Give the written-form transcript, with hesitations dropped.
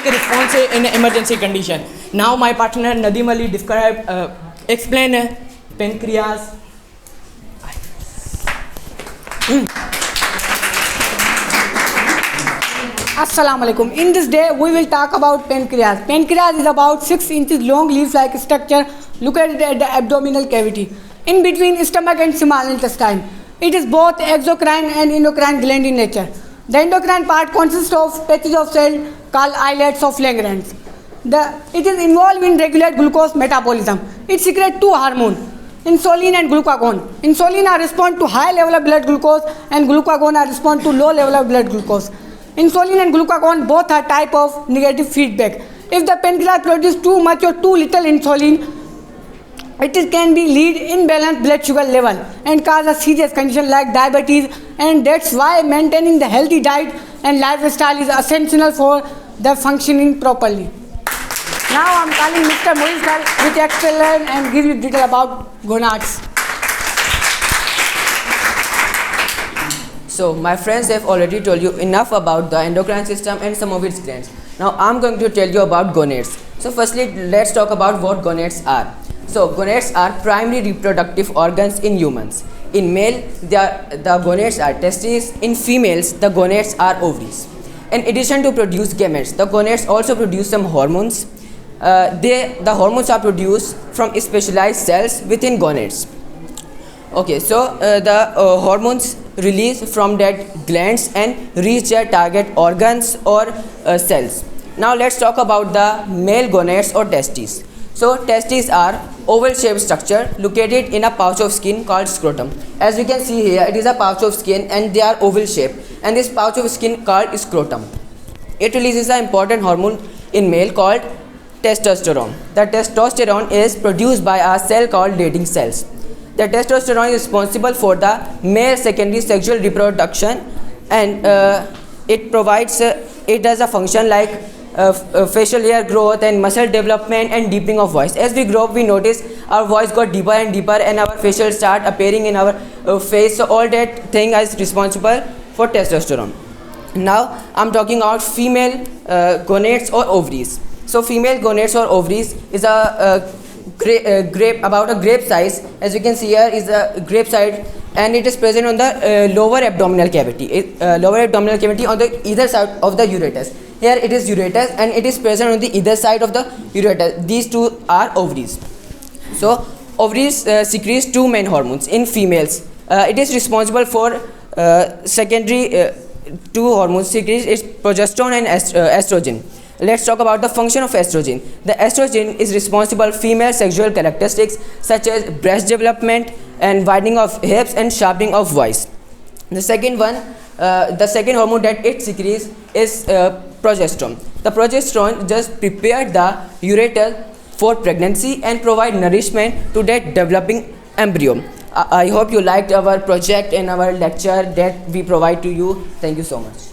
quick response in emergency condition. Now my partner Nadeem Ali explain pancreas. Assalamu alaikum. In this day, we will talk about pancreas. Pancreas is about 6 inches long leaf-like structure located at the abdominal cavity, in between stomach and small intestine. It is both exocrine and endocrine gland in nature. The endocrine part consists of patches of cells called islets of Langerhans. It is involved in regulate glucose metabolism. It secretes two hormones, insulin and glucagon. Insulin are respond to high level of blood glucose and glucagon are respond to low level of blood glucose. Insulin and glucagon both are type of negative feedback. If the pancreas produces too much or too little insulin, it can be lead imbalanced blood sugar level and cause a serious condition like diabetes, and that's why maintaining the healthy diet and lifestyle is essential for the functioning properly. Now I'm calling Mr. Moiz sir with explain and give you detail about gonads. So my friends have already told you enough about the endocrine system and some of its glands. Now I'm going to tell you about gonads. So firstly, let's talk about what gonads are. So gonads are primary reproductive organs in humans. In male, the gonads are testes. In females, the gonads are ovaries. In addition to produce gametes, the gonads also produce some hormones. The hormones are produced from specialized cells within gonads. Okay, so the hormones release from that glands and reach their target organs or cells. Now let's talk about the male gonads or testes. So testes are oval shaped structure located in a pouch of skin called scrotum. As we can see here, it is a pouch of skin and they are oval shaped, and this pouch of skin called scrotum. It releases an important hormone in male called testosterone. The testosterone is produced by a cell called Leydig cells. The testosterone is responsible for the male secondary sexual reproduction, and it does a function like facial hair growth and muscle development and deepening of voice. As we grow up, we notice our voice got deeper and deeper and our facial start appearing in our face. So all that thing is responsible for testosterone. Now I'm talking about female gonads or ovaries. So female gonads or ovaries is a about a grape size. As you can see here is a grape size, and it is present on the lower abdominal cavity. Lower abdominal cavity on the either side of the ureter. Here it is ureter and it is present on the either side of the ureter. These two are ovaries. So ovaries secrete two main hormones in females. It is responsible for secondary two hormones secrete is progesterone and estrogen. Let's talk about the function of estrogen. The estrogen is responsible for female sexual characteristics such as breast development and widening of hips and sharpening of voice. The second hormone that it secretes is progesterone. The progesterone just prepares the ureter for pregnancy and provide nourishment to that developing embryo. I hope you liked our project and our lecture that we provide to you. Thank you so much.